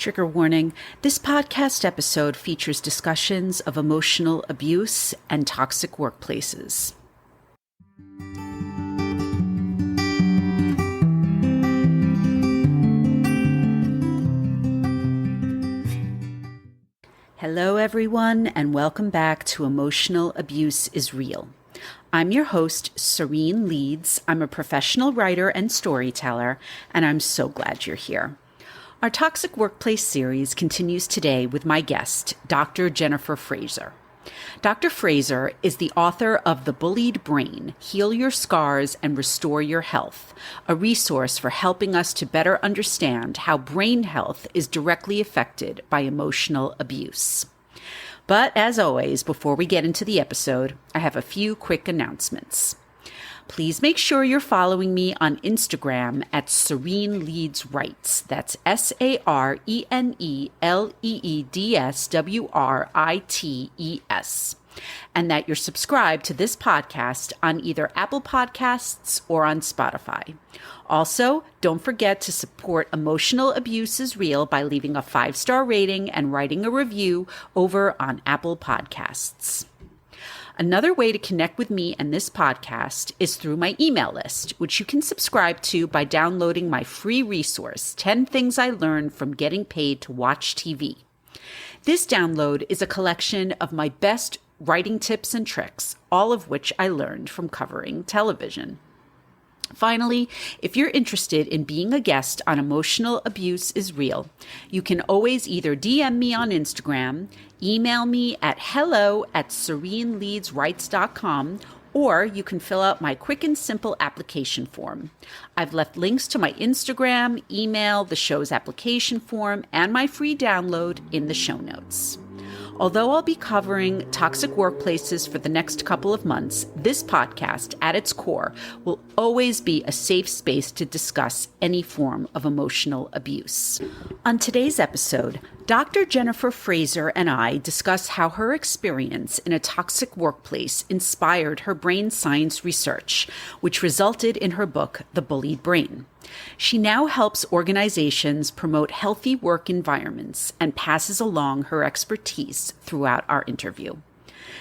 Trigger warning, this podcast episode features discussions of emotional abuse and toxic workplaces. Hello, everyone, and welcome back to Emotional Abuse is Real. I'm your host, Serene Leeds. I'm a professional writer and storyteller, and I'm so glad you're here. Our Toxic Workplace series continues today with my guest, Dr. Jennifer Fraser. Dr. Fraser is the author of The Bullied Brain, Heal Your Scars and Restore Your Health, a resource for helping us to better understand how brain health is directly affected by emotional abuse. But as always, before we get into the episode, I have a few quick announcements. Please make sure you're following me on Instagram at Serene Leeds Writes. That's SareneleedsWrites. And that you're subscribed to this podcast on either Apple Podcasts or on Spotify. Also, don't forget to support Emotional Abuse is Real by leaving a 5-star rating and writing a review over on Apple Podcasts. Another way to connect with me and this podcast is through my email list, which you can subscribe to by downloading my free resource, 10 Things I Learned from Getting Paid to Watch TV. This download is a collection of my best writing tips and tricks, all of which I learned from covering television. Finally, if you're interested in being a guest on Emotional Abuse is Real, you can always either DM me on Instagram, email me at hello@sereneleedswrites.com, or you can fill out my quick and simple application form. I've left links to my Instagram, email, the show's application form, and my free download in the show notes. Although I'll be covering toxic workplaces for the next couple of months, this podcast, at its core, will always be a safe space to discuss any form of emotional abuse. On today's episode, Dr. Jennifer Fraser and I discuss how her experience in a toxic workplace inspired her brain science research, which resulted in her book, The Bullied Brain. She now helps organizations promote healthy work environments and passes along her expertise throughout our interview.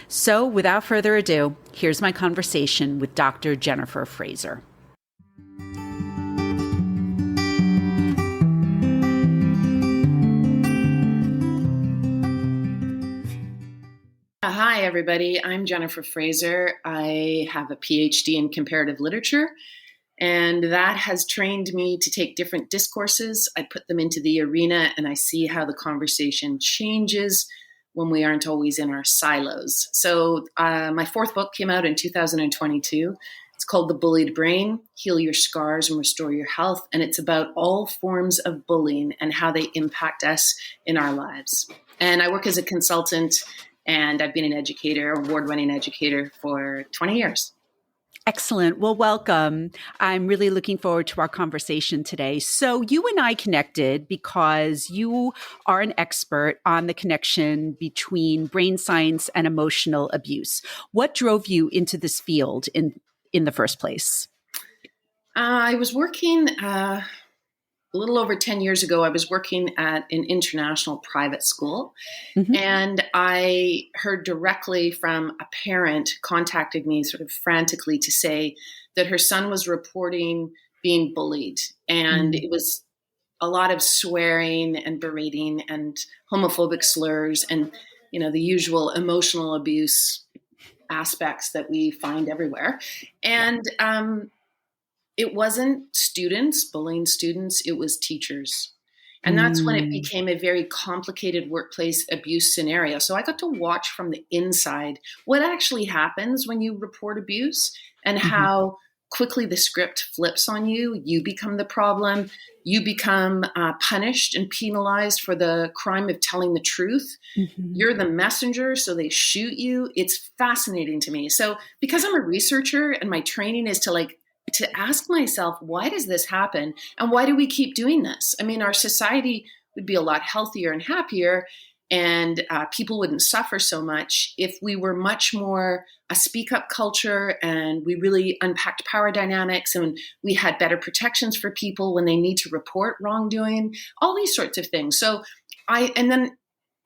So, without further ado, here's my conversation with Dr. Jennifer Fraser. Hi, everybody. I'm Jennifer Fraser. I have a PhD in comparative literature, and that has trained me to take different discourses. I put them into the arena, and I see how the conversation changes when we aren't always in our silos. So my fourth book came out in 2022. It's called The Bullied Brain, Heal Your Scars and Restore Your Health. And it's about all forms of bullying and how they impact us in our lives. And I work as a consultant, and I've been an educator, award-winning educator for 20 years. Excellent. Well, welcome. I'm really looking forward to our conversation today. So you and I connected because you are an expert on the connection between brain science and emotional abuse. What drove you into this field in the first place? I was working a little over 10 years ago. I was working at an international private school, and I heard directly from a parent contacted me sort of frantically to say that her son was reporting being bullied. And it was a lot of swearing and berating and homophobic slurs and, the usual emotional abuse aspects that we find everywhere. And it wasn't students bullying students, it was teachers. And that's when it became a very complicated workplace abuse scenario. So I got to watch from the inside what actually happens when you report abuse and how quickly the script flips on you. You become the problem. You become punished and penalized for the crime of telling the truth. You're the messenger, so they shoot you. It's fascinating to me. So because I'm a researcher and my training is to ask myself, why does this happen? And why do we keep doing this? I mean, our society would be a lot healthier and happier and people wouldn't suffer so much if we were much more a speak up culture, and we really unpacked power dynamics, and we had better protections for people when they need to report wrongdoing, all these sorts of things. So then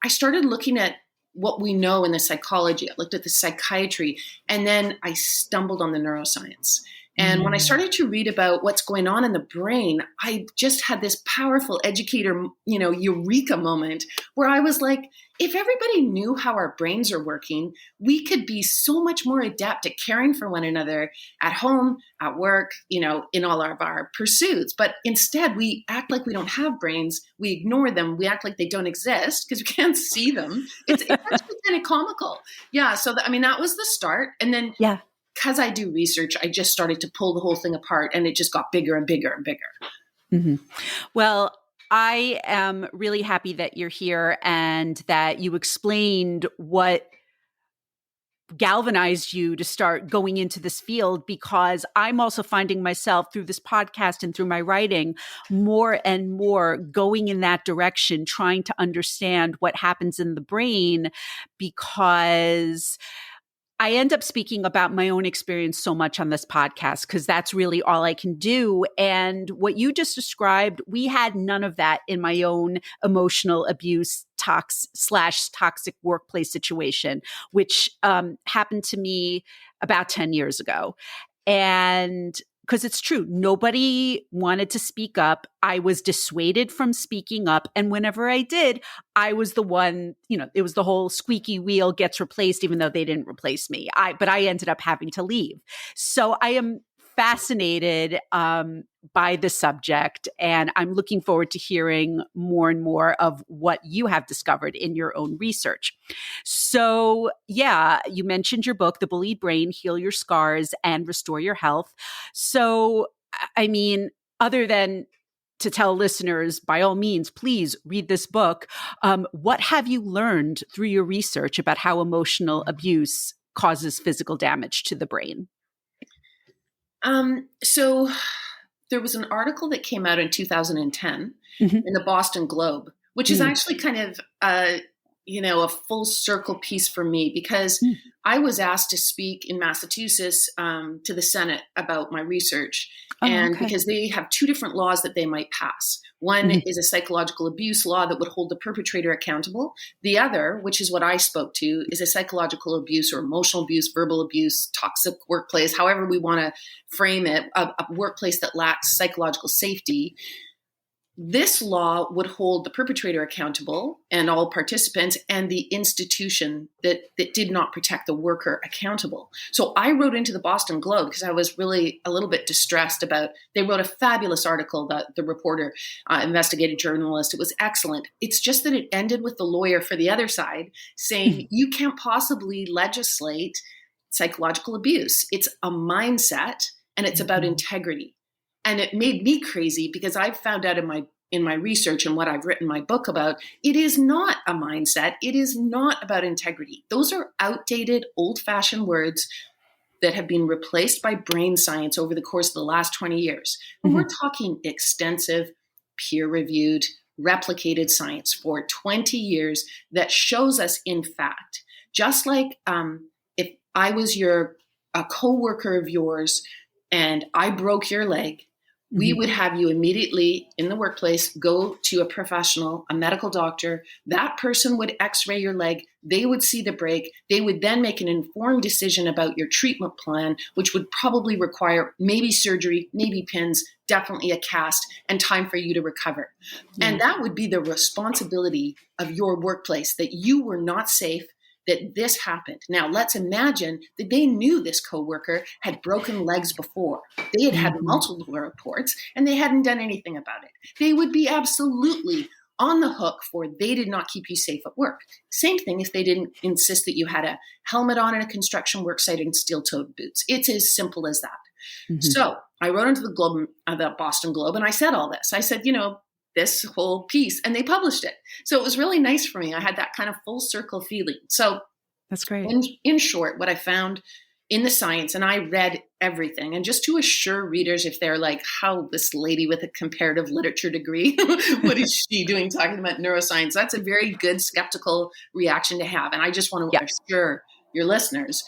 I started looking at what we know in the psychology. I looked at the psychiatry, and then I stumbled on the neuroscience. And when I started to read about what's going on in the brain, I just had this powerful educator, eureka moment where I was like, if everybody knew how our brains are working, we could be so much more adept at caring for one another at home, at work, in all of our pursuits. But instead, we act like we don't have brains. We ignore them. We act like they don't exist because we can't see them. It's actually kind of comical. Yeah. So, that was the start. And then because I do research, I just started to pull the whole thing apart, and it just got bigger and bigger and bigger. Mm-hmm. Well, I am really happy that you're here and that you explained what galvanized you to start going into this field, because I'm also finding myself through this podcast and through my writing more and more going in that direction, trying to understand what happens in the brain, because I end up speaking about my own experience so much on this podcast because that's really all I can do. And what you just described, we had none of that in my own emotional abuse toxic workplace situation, which happened to me about 10 years ago. And because it's true, nobody wanted to speak up. I was dissuaded from speaking up. And whenever I did, I was the one, it was the whole squeaky wheel gets replaced, even though they didn't replace me. But I ended up having to leave. So I am fascinated by the subject, and I'm looking forward to hearing more and more of what you have discovered in your own research. So, you mentioned your book, The Bullied Brain, Heal Your Scars and Restore Your Health. So, other than to tell listeners, by all means, please read this book. What have you learned through your research about how emotional abuse causes physical damage to the brain? So there was an article that came out in 2010 in the Boston Globe, which is actually kind of, a full circle piece for me, because I was asked to speak in Massachusetts to the Senate about my research. Because they have two different laws that they might pass. One is a psychological abuse law that would hold the perpetrator accountable. The other, which is what I spoke to, is a psychological abuse or emotional abuse, verbal abuse, toxic workplace, however we want to frame it, a workplace that lacks psychological safety. This law would hold the perpetrator accountable and all participants, and the institution that did not protect the worker accountable. So I wrote into the Boston Globe because I was really a little bit distressed about, they wrote a fabulous article that the reporter, investigative journalist, it was excellent. It's just that it ended with the lawyer for the other side saying, you can't possibly legislate psychological abuse. It's a mindset, and it's about integrity. And it made me crazy because I found out in my research and what I've written my book about, it is not a mindset. It is not about integrity. Those are outdated, old-fashioned words that have been replaced by brain science over the course of the last 20 years. And we're talking extensive, peer-reviewed, replicated science for 20 years that shows us, in fact, just like if I was a coworker of yours and I broke your leg, we would have you immediately in the workplace go to a professional, a medical doctor. That person would x-ray your leg. They would see the break. They would then make an informed decision about your treatment plan, which would probably require maybe surgery, maybe pins, definitely a cast, and time for you to recover. And that would be the responsibility of your workplace, that you were not safe, that this happened. Now, let's imagine that they knew this coworker had broken legs before. They had had multiple reports, and they hadn't done anything about it. They would be absolutely on the hook for they did not keep you safe at work. Same thing if they didn't insist that you had a helmet on in a construction work site and steel-toed boots. It's as simple as that. So I wrote into the Boston Globe, and I said all this. I said, this whole piece, and they published it. So it was really nice for me. I had that kind of full circle feeling. So that's great. In short, what I found in the science, and I read everything. And just to assure readers, if they're like, how this lady with a comparative literature degree, what is she doing talking about neuroscience? That's a very good skeptical reaction to have. And I just want to Yeah. assure your listeners,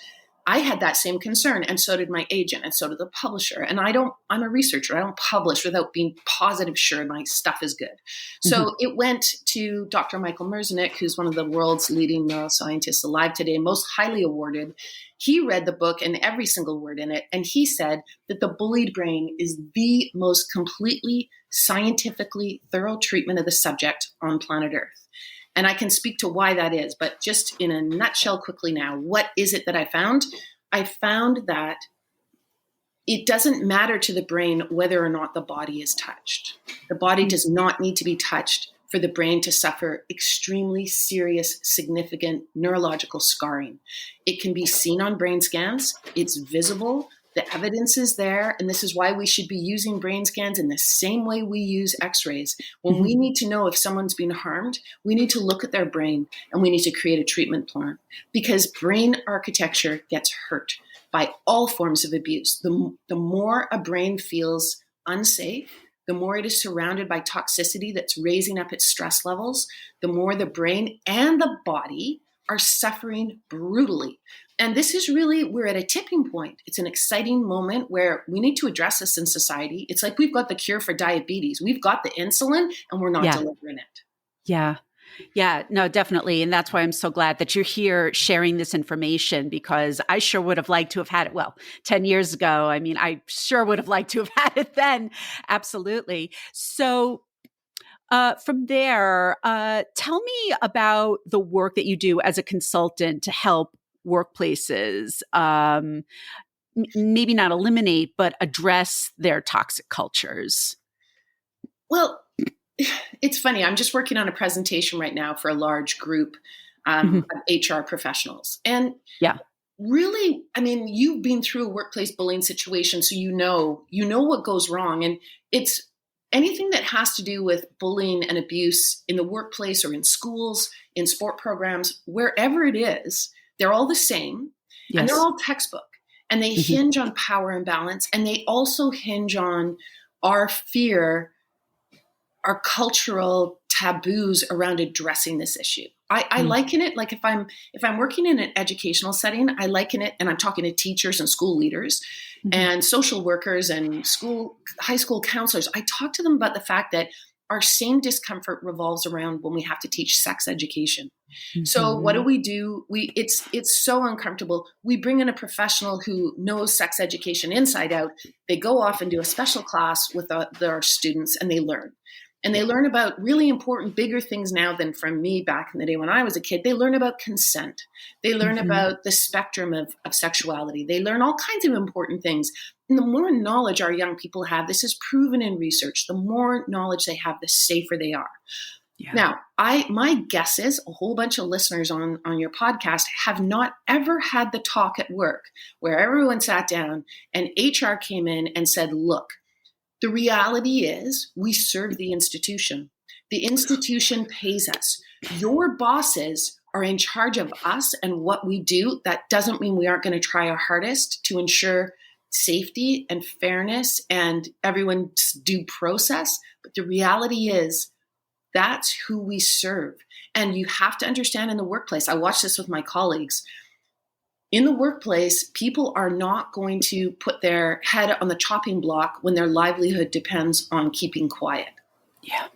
I had that same concern, and so did my agent, and so did the publisher. And I'm a researcher. I don't publish without being positive sure my stuff is good. So it went to Dr. Michael Merzenich, who's one of the world's leading neuroscientists alive today, most highly awarded. He read the book and every single word in it, and he said that the bullied brain is the most completely scientifically thorough treatment of the subject on planet Earth. And I can speak to why that is, but just in a nutshell quickly now, what is it that I found? I found that it doesn't matter to the brain whether or not the body is touched. The body does not need to be touched for the brain to suffer extremely serious, significant neurological scarring. It can be seen on brain scans. It's visible. The evidence is there, and this is why we should be using brain scans in the same way we use x-rays. When we need to know if someone's been harmed, we need to look at their brain, and we need to create a treatment plan, because brain architecture gets hurt by all forms of abuse. The more a brain feels unsafe, the more it is surrounded by toxicity that's raising up its stress levels, the more the brain and the body are suffering brutally. And this is really, we're at a tipping point. It's an exciting moment where we need to address this in society. It's like we've got the cure for diabetes. We've got the insulin and we're not delivering it. Yeah. Yeah, no, definitely. And that's why I'm so glad that you're here sharing this information, because I sure would have liked to have had it. Well, 10 years ago, I mean, I sure would have liked to have had it then. Absolutely. So from there, tell me about the work that you do as a consultant to help workplaces, maybe not eliminate, but address their toxic cultures. Well, it's funny. I'm just working on a presentation right now for a large group of HR professionals. And really, I mean, you've been through a workplace bullying situation, so you know what goes wrong. And it's anything that has to do with bullying and abuse in the workplace or in schools, in sport programs, wherever it is, they're all the same. Yes. And they're all textbook. And they hinge on power imbalance. And they also hinge on our fear, our cultural taboos around addressing this issue. I liken it, like if I'm working in an educational setting, I liken it, and I'm talking to teachers and school leaders and social workers and high school counselors. I talk to them about the fact that our same discomfort revolves around when we have to teach sex education. So what do? It's so uncomfortable. We bring in a professional who knows sex education inside out. They go off and do a special class with their students, and they learn. And they learn about really important, bigger things now than from me back in the day when I was a kid. They learn about consent. They learn about the spectrum of sexuality. They learn all kinds of important things. And the more knowledge our young people have, this is proven in research, the more knowledge they have, the safer they are. Yeah. Now, my guess is a whole bunch of listeners on your podcast have not ever had the talk at work where everyone sat down and HR came in and said, look, the reality is we serve the institution. The institution pays us. Your bosses are in charge of us and what we do. That doesn't mean we aren't going to try our hardest to ensure safety and fairness and everyone's due process. But the reality is that's who we serve. And you have to understand in the workplace, I watch this with my colleagues. In the workplace, people are not going to put their head on the chopping block when their livelihood depends on keeping quiet. Yeah.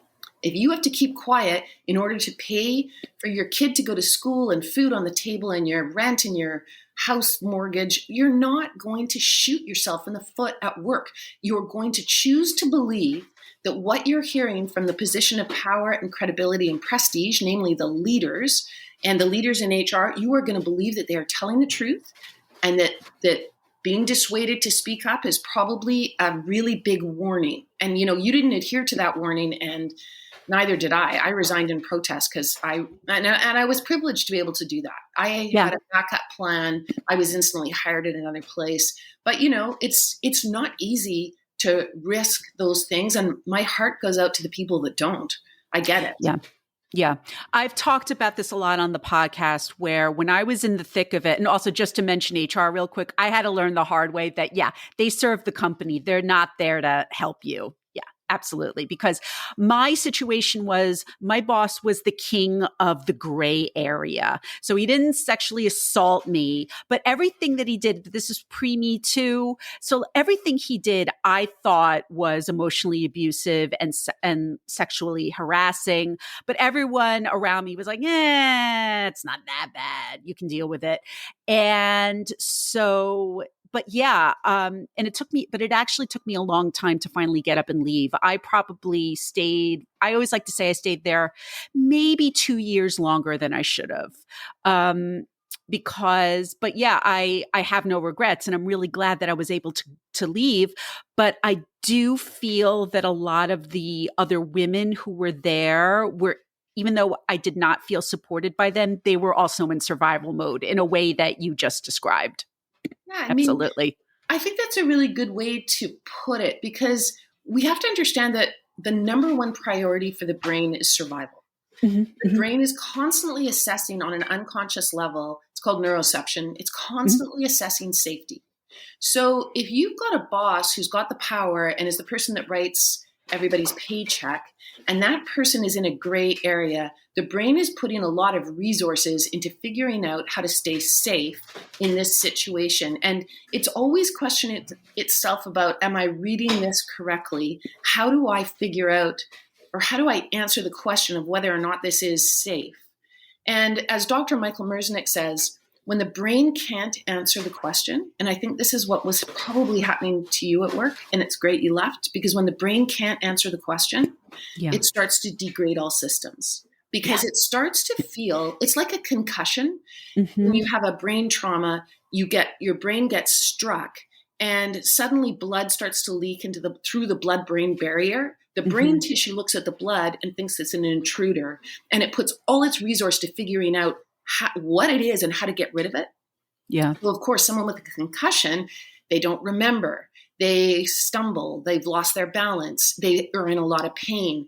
If you have to keep quiet in order to pay for your kid to go to school and food on the table and your rent and your house mortgage, you're not going to shoot yourself in the foot at work. You're going to choose to believe that what you're hearing from the position of power and credibility and prestige, namely the leaders and the leaders in HR, you are going to believe that they are telling the truth and that being dissuaded to speak up is probably a really big warning. And, you didn't adhere to that warning, and neither did I. I resigned in protest because I was privileged to be able to do that. I had a backup plan. I was instantly hired at another place. But, it's not easy to risk those things. And my heart goes out to the people that don't. I get it. Yeah. Yeah. I've talked about this a lot on the podcast where when I was in the thick of it, and also just to mention HR real quick, I had to learn the hard way that, yeah, they serve the company. They're not there to help you. Yeah, absolutely. Because my situation was my boss was the king of the gray area. So he didn't sexually assault me, but everything that he did, this is pre Me Too. So everything he did, I thought was emotionally abusive and sexually harassing. But everyone around me was like, it's not that bad. You can deal with it. And so, but yeah, and it actually took me a long time to finally get up and leave. I probably stayed, I always like to say I stayed there maybe 2 years longer than I should have. But yeah, I have no regrets, and I'm really glad that I was able to leave. But I do feel that a lot of the other women who were there were, even though I did not feel supported by them, they were also in survival mode in a way that you just described. Yeah, I mean, Absolutely. I think that's a really good way to put it, because we have to understand that the number one priority for the brain is survival. Mm-hmm, The mm-hmm, brain is constantly assessing on an unconscious level. It's called neuroception. It's mm-hmm, constantly assessing safety. So if you've got a boss who's got the power and is the person that writes everybody's paycheck, and that person is in a gray area, the brain is putting a lot of resources into figuring out how to stay safe in this situation. And it's always questioning itself about, am I reading this correctly? How do I figure out, or how do I answer the question of whether or not this is safe? And as Dr. Michael Merznick says, when the brain can't answer the question, and I think this is what was probably happening to you at work, and it's great you left, because when the brain can't answer the question, yeah. it starts to degrade all systems, because Yeah. it starts to feel, it's like a concussion. When Mm-hmm, you have a brain trauma, your brain gets struck, and suddenly blood starts to leak through the blood brain barrier. The brain mm-hmm. tissue looks at the blood and thinks it's an intruder, and it puts all its resource to figuring out what it is and how to get rid of it. Yeah. Well, of course, someone with a concussion, they don't remember. They stumble. They've lost their balance. They are in a lot of pain.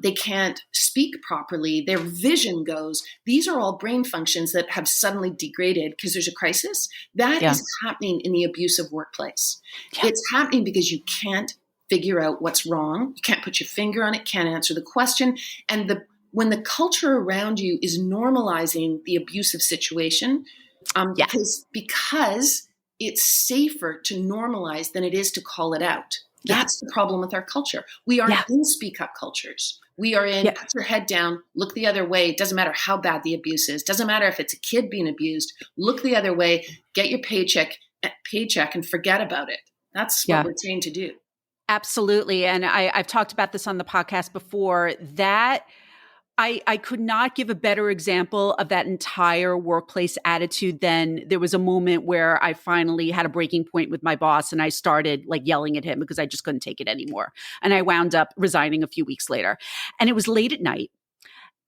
They can't speak properly. Their vision goes. These are all brain functions that have suddenly degraded because there's a crisis. That Yeah. is happening in the abusive workplace. Yeah. It's happening because you can't figure out what's wrong. You can't put your finger on it, can't answer the question. And when the culture around you is normalizing the abusive situation, Yeah. because it's safer to normalize than it is to call it out. Yeah. That's the problem with our culture. We aren't Yeah. in speak up cultures. We are in Yeah. put your head down, look the other way. It doesn't matter how bad the abuse is. Doesn't matter if it's a kid being abused. Look the other way, get your paycheck and forget about it. That's what Yeah. we're trained to do. Absolutely. And I've talked about this on the podcast before, that I could not give a better example of that entire workplace attitude than there was a moment where I finally had a breaking point with my boss, and I started like yelling at him because I just couldn't take it anymore. And I wound up resigning a few weeks later. And it was late at night,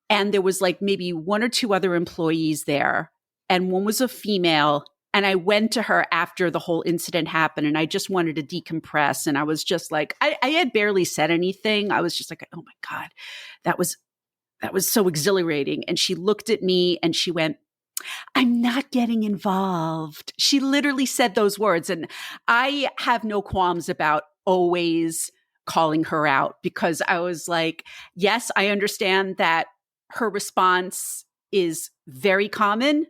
and there was like maybe one or two other employees there, and one was a female. And I went to her after the whole incident happened, and I just wanted to decompress. And I was just like, I had barely said anything. I was just like, oh my God, that was so exhilarating. And she looked at me and she went, I'm not getting involved. She literally said those words. And I have no qualms about always calling her out, because I was like, yes, I understand that her response is very common,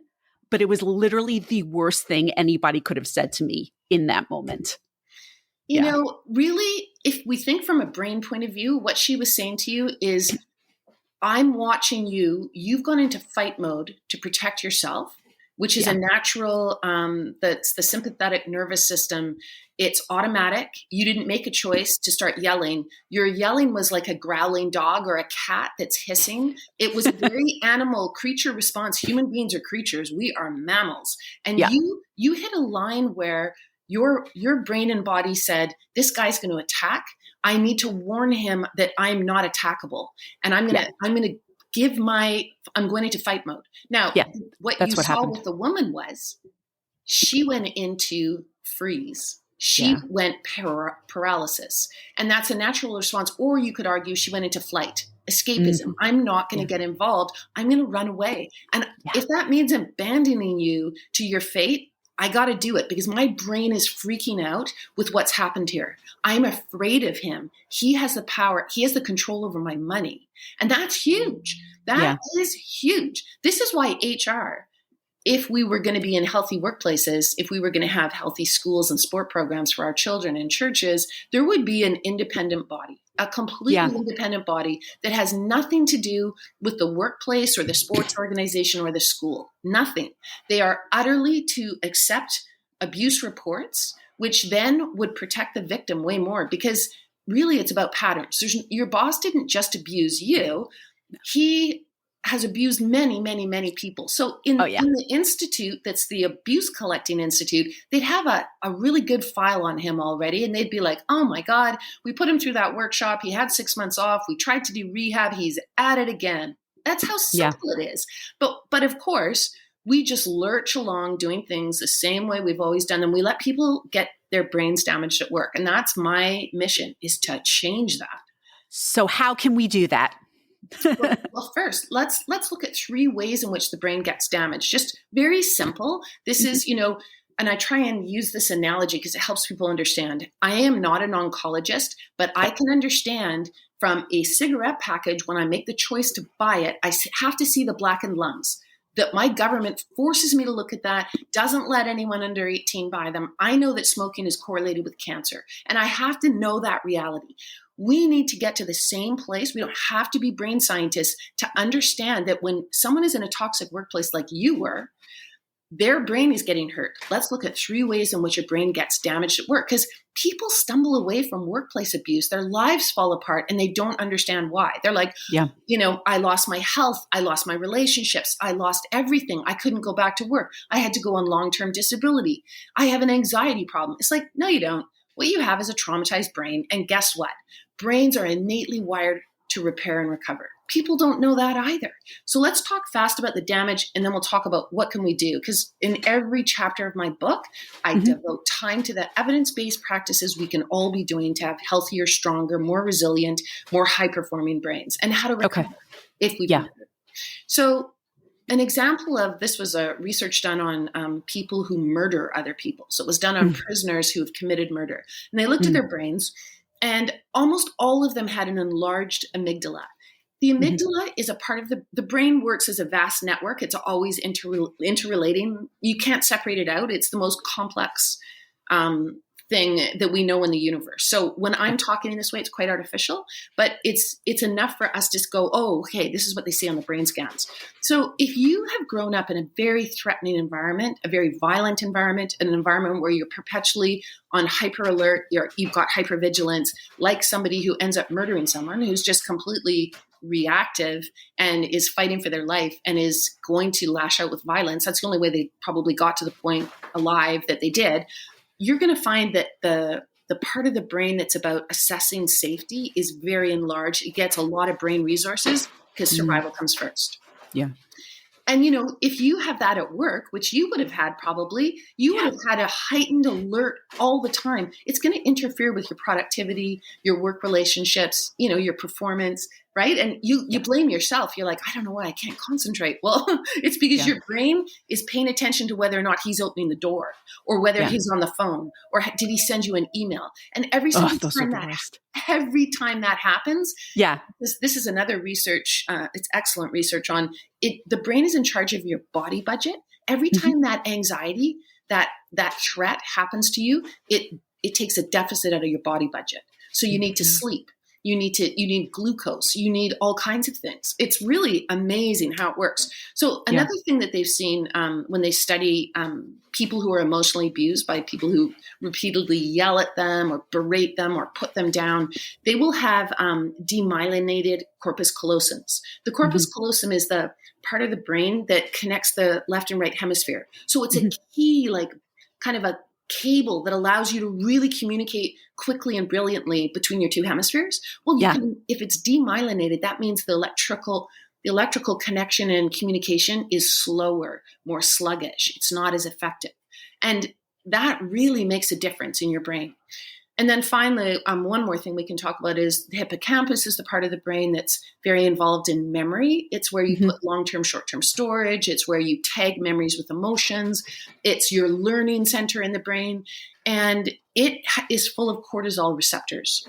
but it was literally the worst thing anybody could have said to me in that moment. Yeah. Really, if we think from a brain point of view, what she was saying to you is, I'm watching you. You've gone into fight mode to protect yourself, which is Yeah. a natural, that's the sympathetic nervous system. It's automatic. You didn't make a choice to start yelling. Your yelling was like a growling dog or a cat that's hissing. It was a very animal creature response. Human beings are creatures. We are mammals. And Yeah. you hit a line where your brain and body said, this guy's going to attack. I need to warn him that I'm not attackable, and I'm going into fight mode. Now, Yeah. what you That's what saw happened. with the woman was she went into freeze. She went paralysis, and that's a natural response. Or you could argue she went into flight, escapism. I'm not going to get involved. I'm going to run away. And if that means abandoning you to your fate, I got to do it because my brain is freaking out with what's happened here. I'm afraid of him. He has the power. He has the control over my money. And that's huge. That is huge. This is why HR, if we were going to be in healthy workplaces, if we were going to have healthy schools and sport programs for our children and churches, there would be an independent body, a completely independent body that has nothing to do with the workplace or the sports organization or the school. Nothing. They are utterly to accept abuse reports, which then would protect the victim way more because really it's about patterns. Your boss didn't just abuse you. He has abused many, many, many people. So in the institute, that's the abuse collecting institute, they'd have a really good file on him already. And they'd be like, oh my God, we put him through that workshop. He had 6 months off. We tried to do rehab. He's at it again. That's how simple it is. But of course, we just lurch along doing things the same way we've always done them. We let people get their brains damaged at work. And that's my mission, is to change that. So how can we do that? Well, first, let's look at 3 ways in which the brain gets damaged. Just very simple. This is, and I try and use this analogy because it helps people understand. I am not an oncologist, but I can understand from a cigarette package when I make the choice to buy it, I have to see the blackened lungs. That my government forces me to look at that, doesn't let anyone under 18 buy them. I know that smoking is correlated with cancer, and I have to know that reality. We need to get to the same place. We don't have to be brain scientists to understand that when someone is in a toxic workplace like you were, their brain is getting hurt. Let's look at 3 ways in which your brain gets damaged at work, because people stumble away from workplace abuse. Their lives fall apart and they don't understand why. They're like, I lost my health. I lost my relationships. I lost everything. I couldn't go back to work. I had to go on long-term disability. I have an anxiety problem. It's like, no, you don't. What you have is a traumatized brain. And guess what? Brains are innately wired to repair and recover. People don't know that either. So let's talk fast about the damage, and then we'll talk about what can we do. Because in every chapter of my book, I devote time to the evidence-based practices we can all be doing to have healthier, stronger, more resilient, more high-performing brains, and how to recover if we can. So an example of this was a research done on people who murder other people. So it was done on prisoners who have committed murder. And they looked at their brains, and almost all of them had an enlarged amygdala. The amygdala is a part of the brain, works as a vast network. It's always interrelating. You can't separate it out. It's the most complex thing that we know in the universe. So when I'm talking in this way, it's quite artificial, but it's enough for us to just go, oh, okay, this is what they say on the brain scans. So if you have grown up in a very threatening environment, a very violent environment, an environment where you're perpetually on hyper alert, you've got hypervigilance, like somebody who ends up murdering someone who's just completely reactive and is fighting for their life and is going to lash out with violence. That's the only way they probably got to the point alive that they did. You're going to find that the part of the brain that's about assessing safety is very enlarged. It gets a lot of brain resources because survival comes first. Yeah. And, if you have that at work, which you would have had probably, you would have had a heightened alert all the time. It's going to interfere with your productivity, your work relationships, your performance, right? And you blame yourself. You're like, I don't know why I can't concentrate. Well, it's because your brain is paying attention to whether or not he's opening the door or whether he's on the phone or did he send you an email? And every single time that happens, this is another research. It's excellent research on it. The brain is in charge of your body budget. Every time that anxiety, that threat happens to you, it takes a deficit out of your body budget. So you need to sleep. You need glucose. You need all kinds of things. It's really amazing how it works. So another thing that they've seen when they study people who are emotionally abused by people who repeatedly yell at them or berate them or put them down, they will have demyelinated corpus callosum. The corpus callosum is the part of the brain that connects the left and right hemisphere. So it's a key, like kind of a cable that allows you to really communicate quickly and brilliantly between your two hemispheres. Well, you can, if it's demyelinated, that means the electrical connection and communication is slower, more sluggish. It's not as effective. And that really makes a difference in your brain. And then finally, one more thing we can talk about is the hippocampus is the part of the brain that's very involved in memory. It's where you put long-term, short-term storage. It's where you tag memories with emotions. It's your learning center in the brain. And it is full of cortisol receptors.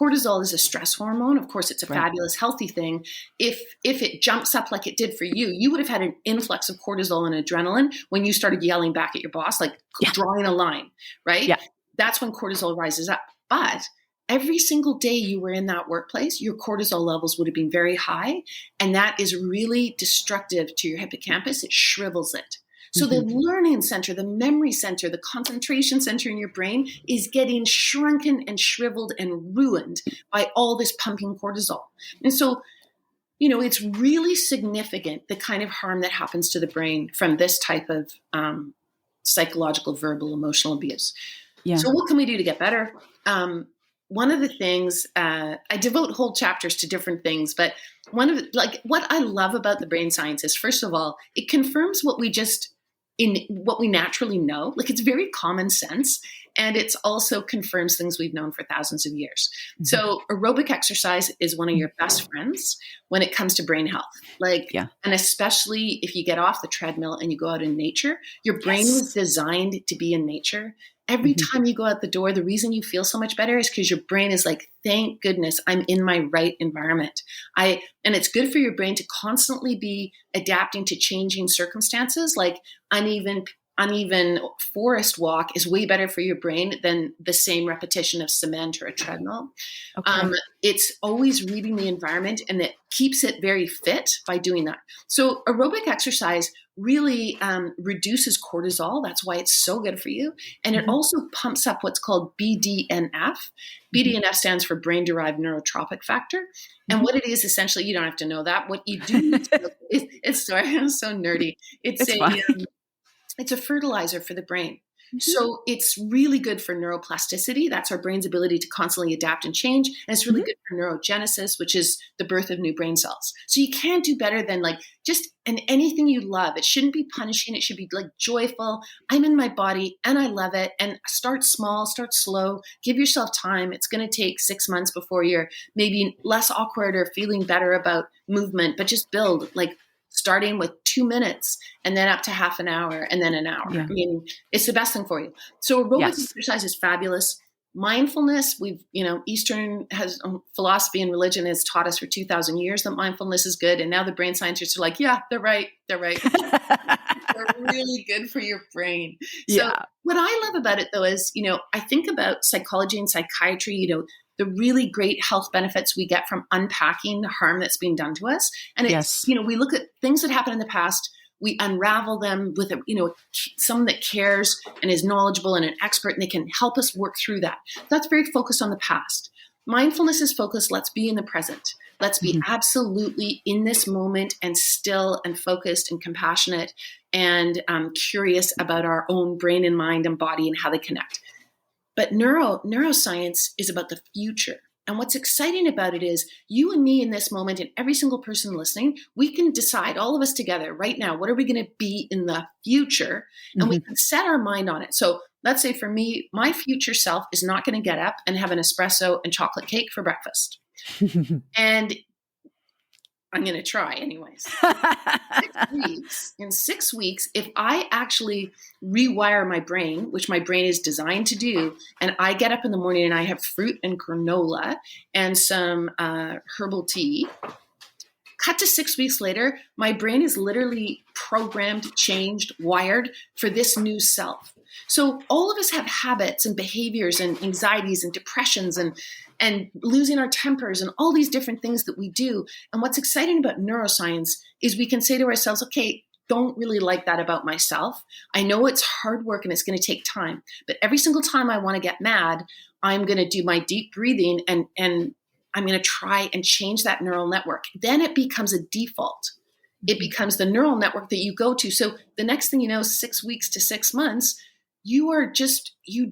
Cortisol is a stress hormone. Of course, it's a fabulous, healthy thing. If it jumps up like it did for you, you would have had an influx of cortisol and adrenaline when you started yelling back at your boss, like drawing a line, right? Yeah. That's when cortisol rises up. But every single day you were in that workplace, your cortisol levels would have been very high. And that is really destructive to your hippocampus. It shrivels it. So the learning center, the memory center, the concentration center in your brain is getting shrunken and shriveled and ruined by all this pumping cortisol. And so, it's really significant, the kind of harm that happens to the brain from this type of psychological, verbal, emotional abuse. Yeah. So what can we do to get better? One of the things, I devote whole chapters to different things, but what I love about the brain science is, first of all, it confirms what we naturally know. Like, it's very common sense, and it's also confirms things we've known for thousands of years. So aerobic exercise is one of your best friends when it comes to brain health. And especially if you get off the treadmill and you go out in nature, your brain was designed to be in nature. Every time you go out the door, the reason you feel so much better is because your brain is like, thank goodness I'm in my right environment. And it's good for your brain to constantly be adapting to changing circumstances. Like uneven forest walk is way better for your brain than the same repetition of cement or a treadmill. Okay. It's always reading the environment, and it keeps it very fit by doing that. So aerobic exercise really reduces cortisol. That's why it's so good for you. And it also pumps up what's called BDNF. BDNF stands for brain-derived neurotropic factor. And what it is, essentially, you don't have to know that. What you do is sorry, I'm so nerdy. It's a fertilizer for the brain. So it's really good for neuroplasticity. That's our brain's ability to constantly adapt and change. And it's really good for neurogenesis, which is the birth of new brain cells. So you can't do better than anything you love. It shouldn't be punishing. It should be like joyful. I'm in my body and I love it. And start small, start slow, give yourself time. It's going to take 6 months before you're maybe less awkward or feeling better about movement, but just build, starting with 2 minutes and then up to half an hour and then an hour. Yeah. I mean, it's the best thing for you. So aerobic exercise is fabulous. Mindfulness, Eastern philosophy and religion has taught us for 2,000 years that mindfulness is good. And now the brain scientists are like, yeah, they're right. They're really good for your brain. So what I love about it, though, is, I think about psychology and psychiatry, the really great health benefits we get from unpacking the harm that's being done to us. And it's, we look at things that happened in the past, we unravel them with someone that cares and is knowledgeable and an expert, and they can help us work through that. That's very focused on the past. Mindfulness is focused, let's be in the present. Let's be absolutely in this moment and still and focused and compassionate and curious about our own brain and mind and body and how they connect. But neuroscience is about the future. And what's exciting about it is you and me in this moment, and every single person listening, we can decide, all of us together right now, what are we going to be in the future? And we can set our mind on it. So let's say for me, my future self is not going to get up and have an espresso and chocolate cake for breakfast. And I'm going to try anyways. In 6 weeks, if I actually rewire my brain, which my brain is designed to do, and I get up in the morning and I have fruit and granola and some herbal tea, cut to 6 weeks later, my brain is literally programmed, changed, wired for this new self. So all of us have habits and behaviors and anxieties and depressions and losing our tempers and all these different things that we do. And what's exciting about neuroscience is we can say to ourselves, okay, don't really like that about myself. I know it's hard work and it's going to take time, but every single time I want to get mad, I'm going to do my deep breathing and I'm going to try and change that neural network. Then it becomes a default. It becomes the neural network that you go to. So the next thing you know, 6 weeks to 6 months, you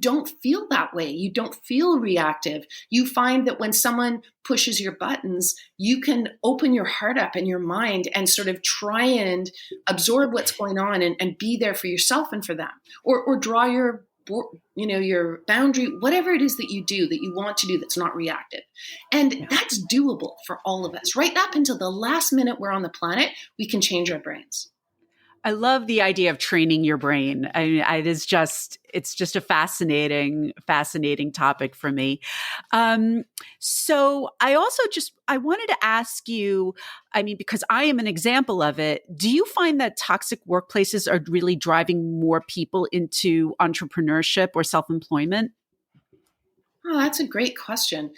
don't feel that way. You don't feel reactive. You find that when someone pushes your buttons, you can open your heart up and your mind and sort of try and absorb what's going on and be there for yourself and for them, or draw your your boundary, whatever it is that you do that you want to do that's not reactive. And that's doable for all of us. Right up until the last minute we're on the planet, we can change our brains. I love the idea of training your brain. It's just a fascinating topic for me. So I wanted to ask you, because I am an example of it, do you find that toxic workplaces are really driving more people into entrepreneurship or self-employment? Oh, that's a great question.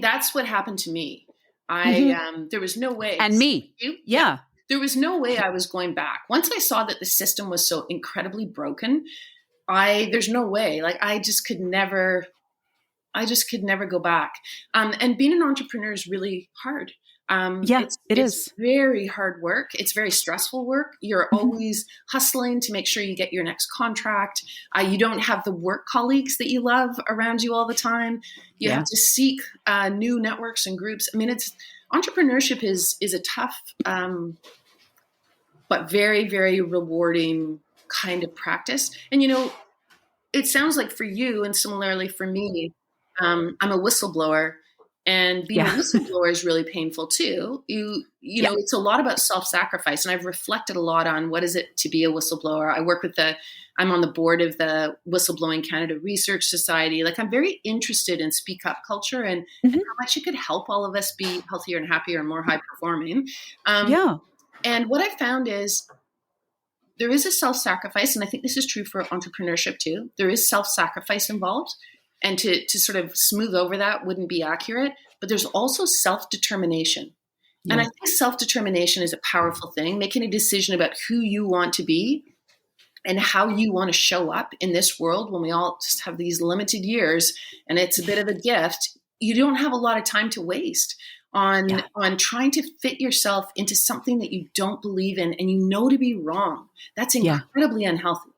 That's what happened to me. There was no way. And me. Yeah. There was no way I was going back. Once I saw that the system was so incredibly broken, there's no way. Like I just could never go back. And being an entrepreneur is really hard. It's very hard work. It's very stressful work. You're always hustling to make sure you get your next contract. You don't have the work colleagues that you love around you all the time. You have to seek new networks and groups. Entrepreneurship is a tough, but very, very rewarding kind of practice. And, it sounds like for you and similarly for me, I'm a whistleblower, and being a whistleblower is really painful too. It's a lot about self-sacrifice, and I've reflected a lot on what is it to be a whistleblower. I'm on the board of the Whistleblowing Canada Research Society. Like I'm very interested in speak up culture and how much it could help all of us be healthier and happier and more high performing. And what I found is there is a self-sacrifice, and I think this is true for entrepreneurship too. There is self-sacrifice involved. And to sort of smooth over that wouldn't be accurate, but there's also self-determination. Yeah. And I think self-determination is a powerful thing, making a decision about who you want to be and how you want to show up in this world when we all just have these limited years and it's a bit of a gift. You don't have a lot of time to waste on trying to fit yourself into something that you don't believe in and to be wrong. That's incredibly unhealthy.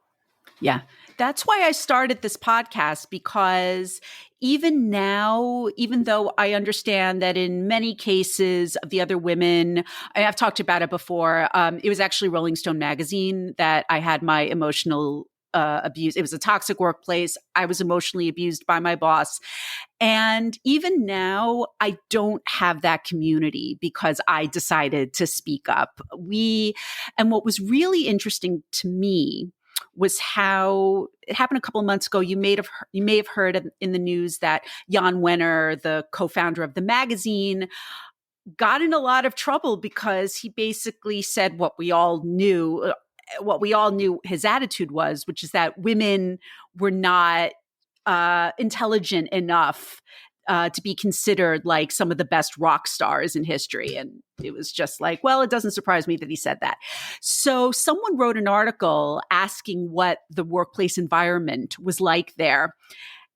Yeah. That's why I started this podcast, because even now, even though I understand that in many cases the other women, I've talked about it before, it was actually Rolling Stone magazine that I had my emotional abuse. It was a toxic workplace. I was emotionally abused by my boss. And even now, I don't have that community because I decided to speak up. And what was really interesting to me was how it happened a couple of months ago. You may have heard in the news that Jan Wenner, the co-founder of the magazine, got in a lot of trouble because he basically said what we all knew his attitude was, which is that women were not intelligent enough to be considered like some of the best rock stars in history. And it was just like, well, it doesn't surprise me that he said that. So someone wrote an article asking what the workplace environment was like there.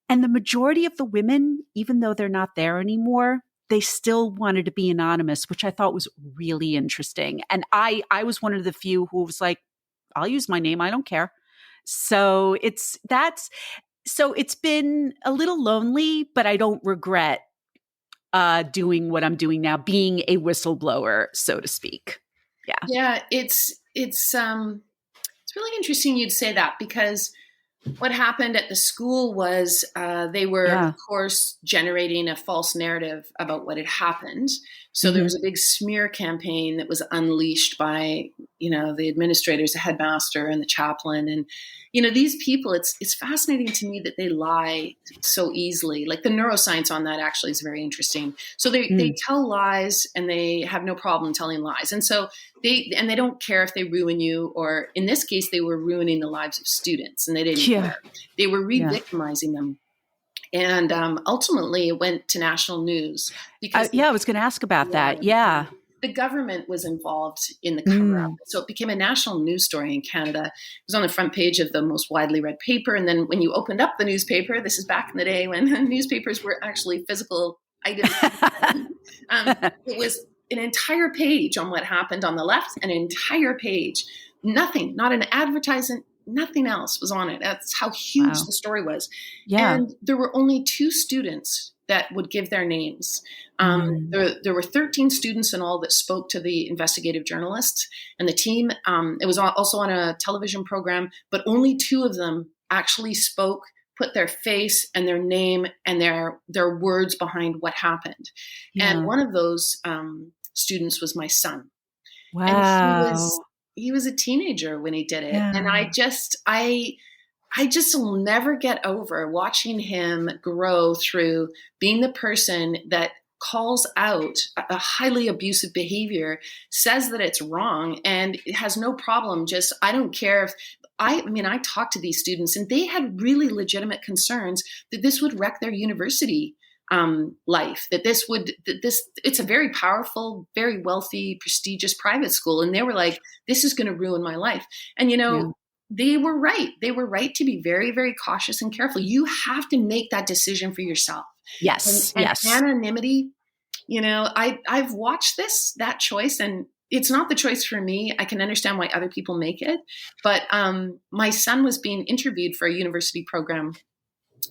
And the majority of the women, even though they're not there anymore, they still wanted to be anonymous, which I thought was really interesting. And I was one of the few who was like, I'll use my name. I don't care. So it's been a little lonely, but I don't regret doing what I'm doing now, being a whistleblower, so to speak. Yeah. Yeah. It's really interesting you'd say that, because what happened at the school was they were, of course, generating a false narrative about what had happened. So there was a big smear campaign that was unleashed by, the administrators, the headmaster and the chaplain. And, these people, it's fascinating to me that they lie so easily. Like the neuroscience on that actually is very interesting. So they tell lies and they have no problem telling lies. And so they don't care if they ruin you, or in this case, they were ruining the lives of students and they didn't care. They were re-victimizing them. And ultimately it went to national news because I was going to ask about that. Yeah. The government was involved in the cover-up. So it became a national news story in Canada. It was on the front page of the most widely read paper. And then when you opened up the newspaper, this is back in the day when newspapers were actually physical items. It was an entire page on what happened on the left, an entire page. Nothing, not an advertisement, nothing else was on it. That's how huge the story was. Yeah. And there were only 2 students that would give their names. There were 13 students in all that spoke to the investigative journalists and the team. It was also on a television program, but only 2 of them actually spoke, put their face and their name and their words behind what happened. And Yeah. one of those students was my son. And Wow. he was a teenager when he did it. And Yeah. I just will never get over watching him grow through being the person that calls out a highly abusive behavior, says that it's wrong, and has no problem. Just, I don't care if I mean, I talked to these students and they had really legitimate concerns that this would wreck their university life, that it's a very powerful, very wealthy, prestigious private school. And they were like, this is going to ruin my life. And, Yeah. they were right. They were right to be very, very cautious and careful. You have to make that decision for yourself. Yes. And Yes. anonymity, I've watched that choice, and it's not the choice for me. I can understand why other people make it. But my son was being interviewed for a university program.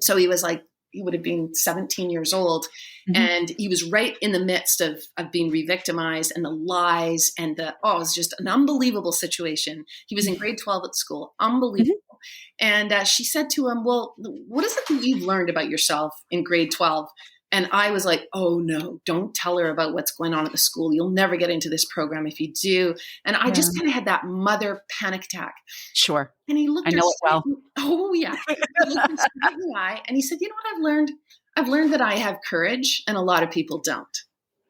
So he would have been 17 years old. Mm-hmm. And he was right in the midst of being re-victimized and the lies and it was just an unbelievable situation. He was in grade 12 at school. Unbelievable. Mm-hmm. And she said to him, well, what is it that you've learned about yourself in grade 12? And I was like, oh no, don't tell her about what's going on at the school. You'll never get into this program if you do. And I just kind of had that mother panic attack. Sure. And he looked I know it well. Oh yeah. He looked us right in the eye and he said, you know what I've learned? I've learned that I have courage and a lot of people don't.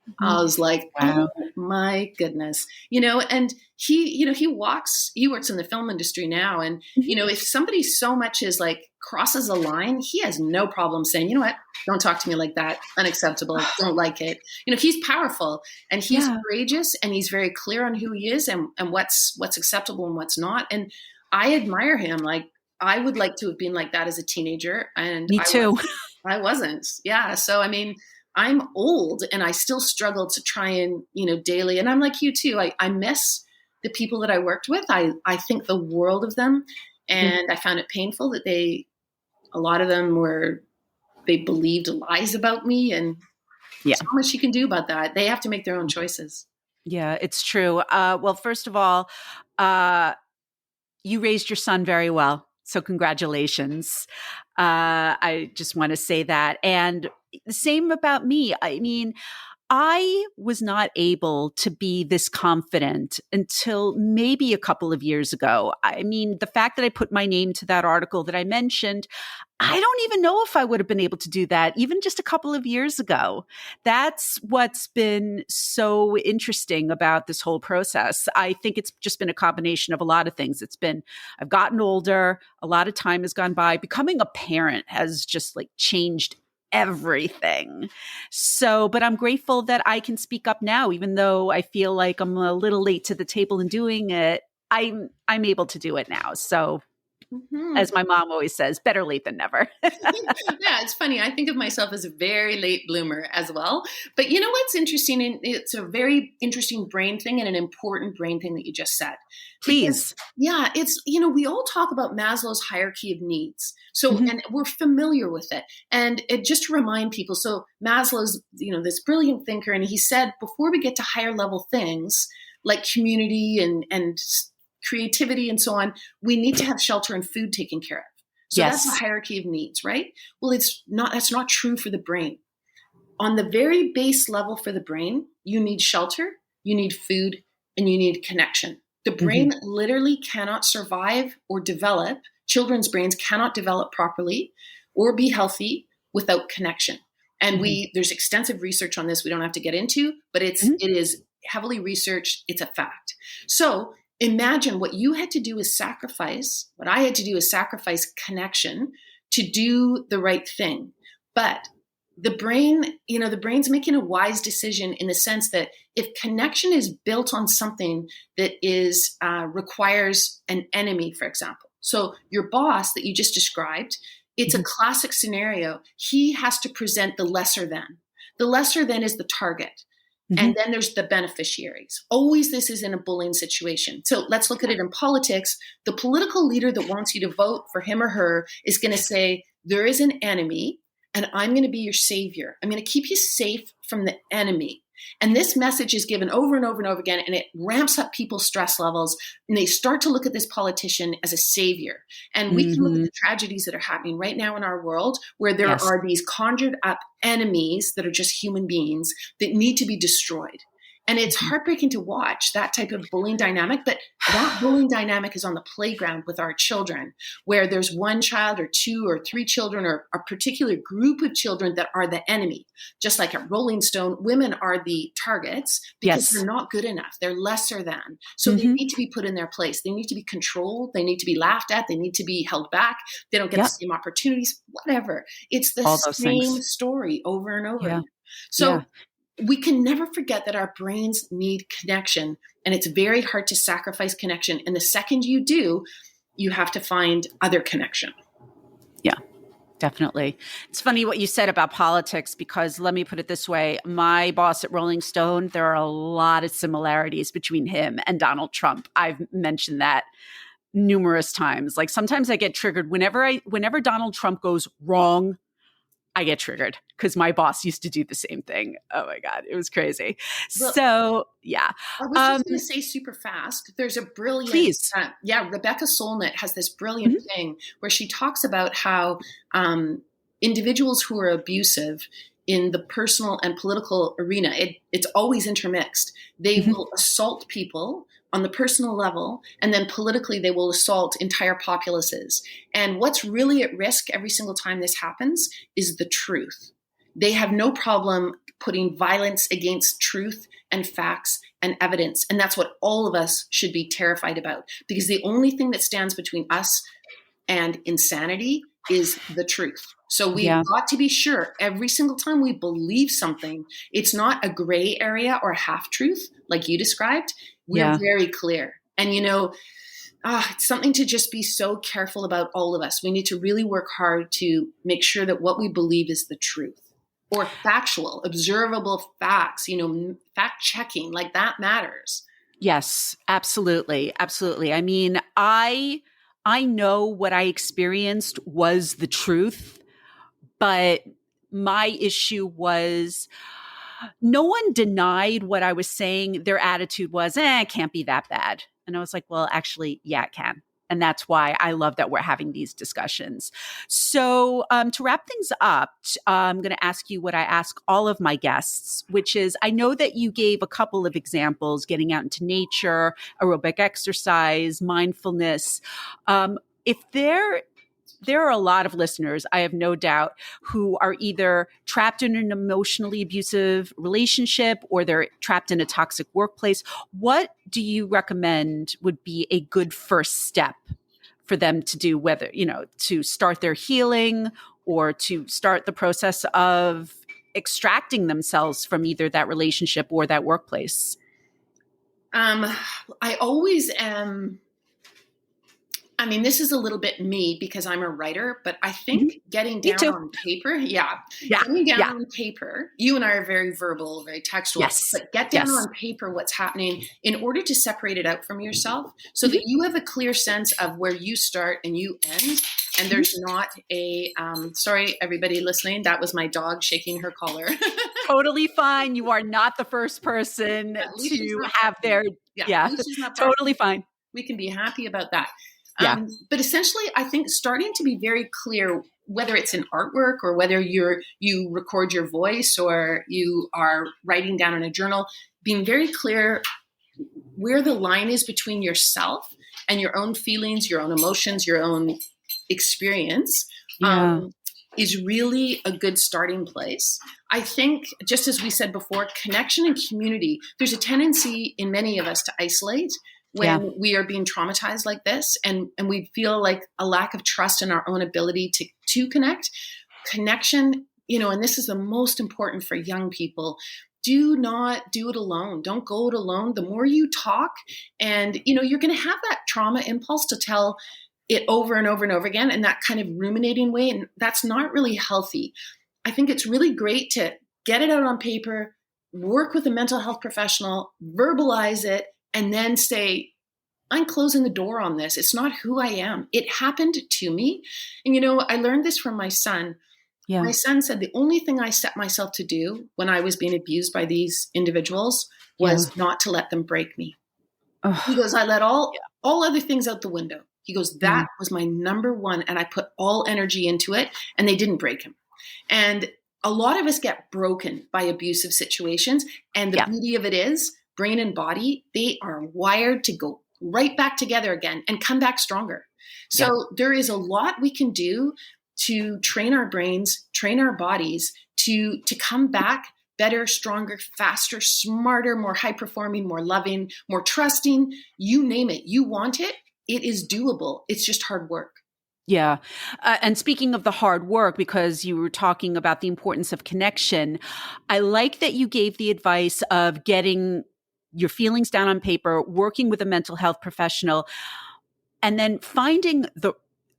Mm-hmm. I was like, wow. Oh my goodness. And he works in the film industry now. And, mm-hmm. If somebody so much as like crosses a line, he has no problem saying, you know what, don't talk to me like that. Unacceptable. Don't like it. He's powerful and he's courageous and he's very clear on who he is and what's acceptable and what's not. And I admire him. Like, I would like to have been like that as a teenager. And me too. I wasn't. Yeah. So, I mean, I'm old and I still struggle to try and, daily. And I'm like you too. I miss the people that I worked with. I think the world of them. And I found it painful that a lot of them they believed lies about me, and there's not much you can do about that. They have to make their own choices. Yeah, it's true. Well, first of all, you raised your son very well. So congratulations. I just want to say that. And the same about me. I mean, I was not able to be this confident until maybe a couple of years ago. I mean, the fact that I put my name to that article that I mentioned, I don't even know if I would have been able to do that even just a couple of years ago. That's what's been so interesting about this whole process. I think it's just been a combination of a lot of things. I've gotten older, a lot of time has gone by. Becoming a parent has just like changed everything. So, but I'm grateful that I can speak up now, even though I feel like I'm a little late to the table in doing it. I'm able to do it now. So, as my mom always says, better late than never. Yeah, it's funny. I think of myself as a very late bloomer as well. But you know what's interesting? And it's a very interesting brain thing and an important brain thing that you just said. Please. Because, it's, we all talk about Maslow's hierarchy of needs. So, and we're familiar with it. And just to remind people, so Maslow's, this brilliant thinker, and he said, before we get to higher level things like community and creativity and so on, we need to have shelter and food taken care of. So that's a hierarchy of needs, right? Well, that's not true for the brain. On the very base level for the brain, you need shelter, you need food, and you need connection. The brain literally cannot survive or develop. Children's brains cannot develop properly or be healthy without connection. And there's extensive research on this we don't have to get into, but it is heavily researched. It's a fact. So imagine what you had to do is what I had to do is sacrifice connection to do the right thing. But the brain, the brain's making a wise decision in the sense that if connection is built on something that requires an enemy, for example. So your boss that you just described, it's a classic scenario. He has to present the lesser than. The lesser than is the target. And then there's the beneficiaries. Always this is in a bullying situation. So let's look at it in politics. The political leader that wants you to vote for him or her is going to say, there is an enemy and I'm going to be your savior. I'm going to keep you safe from the enemy. And this message is given over and over and over again, and it ramps up people's stress levels. And they start to look at this politician as a savior. And we can look at the tragedies that are happening right now in our world, where there Yes. are these conjured up enemies that are just human beings that need to be destroyed. And it's heartbreaking to watch that type of bullying dynamic, but that bullying dynamic is on the playground with our children, where there's one child or two or three children or a particular group of children that are the enemy. Just like at Rolling Stone, women are the targets because they're not good enough. They're lesser than. So they need to be put in their place. They need to be controlled. They need to be laughed at. They need to be held back. They don't get the same opportunities, whatever. It's the same story over and over again. So we can never forget that our brains need connection, and it's very hard to sacrifice connection. And the second you do, you have to find other connection. Yeah, definitely. It's funny what you said about politics, because let me put it this way. My boss at Rolling Stone, there are a lot of similarities between him and Donald Trump. I've mentioned that numerous times. Like sometimes I get triggered whenever Donald Trump goes wrong, I get triggered because my boss used to do the same thing. Oh my God, it was crazy. Well, so yeah. I was just going to say super fast. There's a brilliant, Rebecca Solnit has this brilliant thing where she talks about how individuals who are abusive in the personal and political arena, it's always intermixed. They will assault people on the personal level, and then politically they will assault entire populaces. And what's really at risk every single time this happens is the truth. They have no problem putting violence against truth and facts and evidence. And that's what all of us should be terrified about, because the only thing that stands between us and insanity is the truth. So we've got to be sure every single time we believe something, it's not a gray area or a half truth like you described. We're very clear. And, it's something to just be so careful about, all of us. We need to really work hard to make sure that what we believe is the truth, or factual, observable facts, fact checking, like that matters. Yes, absolutely. Absolutely. I mean, I know what I experienced was the truth, but my issue was no one denied what I was saying. Their attitude was, it can't be that bad. And I was like, well, actually, yeah, it can. And that's why I love that we're having these discussions. So to wrap things up, I'm going to ask you what I ask all of my guests, which is, I know that you gave a couple of examples: getting out into nature, aerobic exercise, mindfulness. If there are a lot of listeners, I have no doubt, who are either trapped in an emotionally abusive relationship or they're trapped in a toxic workplace. What do you recommend would be a good first step for them to do, whether, to start their healing or to start the process of extracting themselves from either that relationship or that workplace? I always am. I mean, this is a little bit me because I'm a writer, but I think getting down on paper, getting down on paper, you and I are very verbal, very textual, but get down on paper what's happening in order to separate it out from yourself so that you have a clear sense of where you start and you end. And there's not a, sorry, everybody listening, that was my dog shaking her collar. Totally fine. You are not the first person to have their, totally fine. We can be happy about that. But essentially, I think starting to be very clear, whether it's in artwork or whether you record your voice or you are writing down in a journal, being very clear where the line is between yourself and your own feelings, your own emotions, your own experience is really a good starting place. I think, just as we said before, connection and community, there's a tendency in many of us to isolate when we are being traumatized like this, and we feel like a lack of trust in our own ability to connect. Connection, and this is the most important for young people. Do not do it alone. Don't go it alone. The more you talk, and you're going to have that trauma impulse to tell it over and over and over again in that kind of ruminating way, and that's not really healthy. I think it's really great to get it out on paper, work with a mental health professional, verbalize it, and then say, I'm closing the door on this. It's not who I am. It happened to me. And, I learned this from my son. Yeah. My son said the only thing I set myself to do when I was being abused by these individuals Yeah. was not to let them break me. He Oh, goes, I let all other things out the window. He goes, that was my number one, and I put all energy into it, and they didn't break him. And a lot of us get broken by abusive situations, and the yeah. beauty of it is brain and body, they are wired to go right back together again and come back stronger. Yeah. So there is a lot we can do to train our brains, train our bodies to come back better, stronger, faster, smarter, more high performing, more loving, more trusting. You name it. You want it. It is doable. It's just hard work. Yeah. And speaking of the hard work, because you were talking about the importance of connection, I like that you gave the advice of getting your feelings down on paper, working with a mental health professional, and then finding the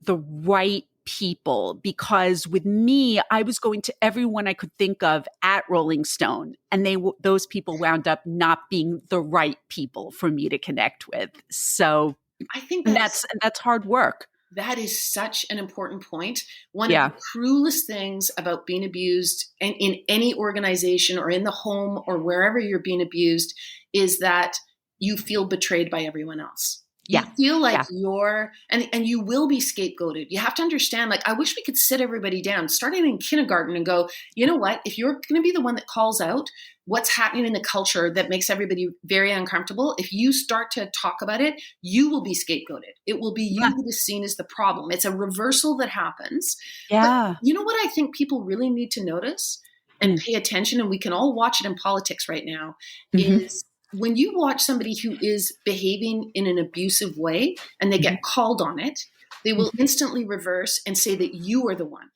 right people. Because with me, I was going to everyone I could think of at Rolling Stone, and those people wound up not being the right people for me to connect with. So I think that's hard work. that is such an important point. One of Yeah. the cruelest things about being abused and in any organization or in the home or wherever you're being abused is that you feel betrayed by everyone else. You Yeah. feel like Yeah. you're, and you will be scapegoated. You have to understand, like, I wish we could sit everybody down, starting in kindergarten, and go, you know what, if you're going to be the one that calls out what's happening in the culture that makes everybody very uncomfortable, if you start to talk about it, you will be scapegoated. It will be you that is seen as the problem. It's a reversal that happens. Yeah. But you know what I think people really need to notice and pay attention, and we can all watch it in politics right now, is when you watch somebody who is behaving in an abusive way and they get called on it, they will instantly reverse and say that you are the one.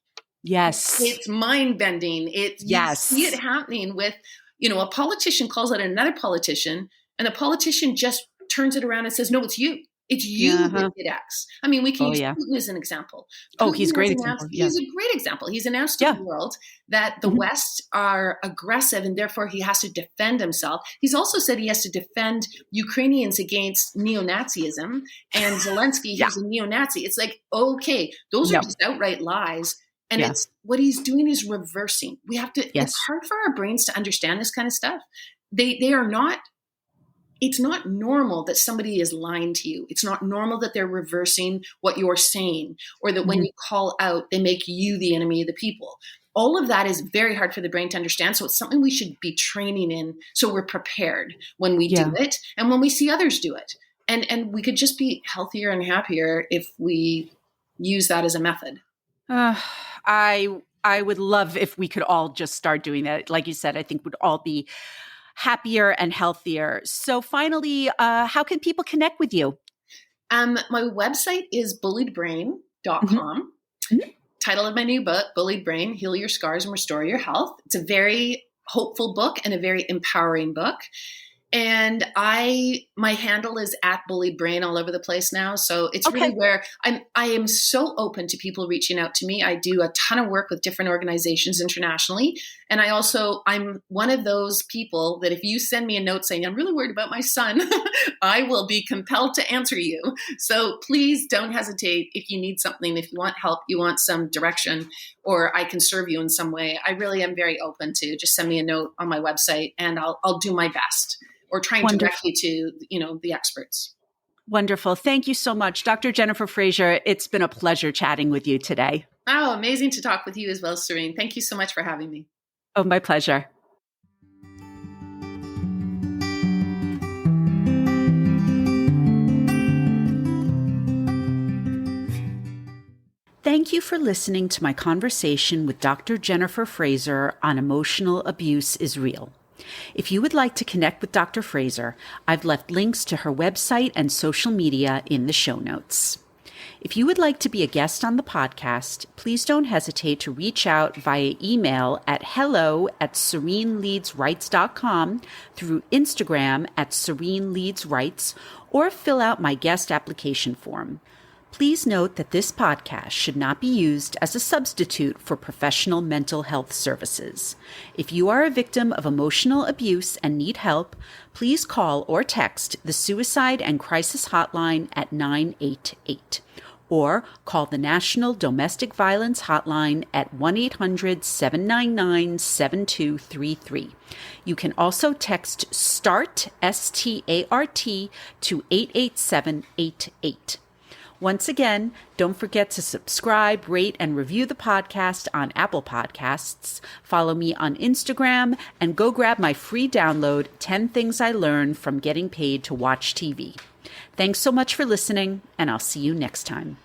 Yes. It's mind bending. You see it happening with, a politician calls out another politician, and the politician just turns it around and says, no, it's you. It's you that did X. I mean, we can use Putin as an example. He's a great example. He's a great example. He's announced to the world that the West are aggressive and therefore he has to defend himself. He's also said he has to defend Ukrainians against neo-Nazism, and Zelensky, who's a neo-Nazi. It's like, okay, those are just outright lies. And it's what he's doing is reversing. We have to, it's hard for our brains to understand this kind of stuff. They are not, it's not normal that somebody is lying to you. It's not normal that they're reversing what you're saying, or that when you call out, they make you the enemy of the people. All of that is very hard for the brain to understand. So it's something we should be training in so we're prepared when we do it and when we see others do it. And we could just be healthier and happier if we use that as a method. I would love if we could all just start doing that. Like you said, I think we'd all be happier and healthier. So finally, how can people connect with you? My website is bulliedbrain.com. Title of my new book, Bullied Brain, Heal Your Scars and Restore Your Health. It's a very hopeful book and a very empowering book. And my handle is at Bullied Brain all over the place now. So it's really where I am so open to people reaching out to me. I do a ton of work with different organizations internationally. And I'm one of those people that if you send me a note saying, I'm really worried about my son, I will be compelled to answer you. So please don't hesitate if you need something, if you want help, you want some direction, or I can serve you in some way. I really am very open to just send me a note on my website and I'll do my best. Or trying to direct you to, the experts. Wonderful. Thank you so much. Dr. Jennifer Fraser, it's been a pleasure chatting with you today. Oh, amazing to talk with you as well, Serene. Thank you so much for having me. Oh, my pleasure. Thank you for listening to my conversation with Dr. Jennifer Fraser on Emotional Abuse is Real. If you would like to connect with Dr. Fraser, I've left links to her website and social media in the show notes. If you would like to be a guest on the podcast, please don't hesitate to reach out via email at hello@sereneleadsrights.com, through Instagram @sereneleadsrights, or fill out my guest application form. Please note that this podcast should not be used as a substitute for professional mental health services. If you are a victim of emotional abuse and need help, please call or text the Suicide and Crisis Hotline at 988. or call the National Domestic Violence Hotline at 1-800-799-7233. You can also text START, S-T-A-R-T, to 88788. Once again, don't forget to subscribe, rate, and review the podcast on Apple Podcasts. Follow me on Instagram and go grab my free download, 10 Things I Learned from Getting Paid to Watch TV. Thanks so much for listening, and I'll see you next time.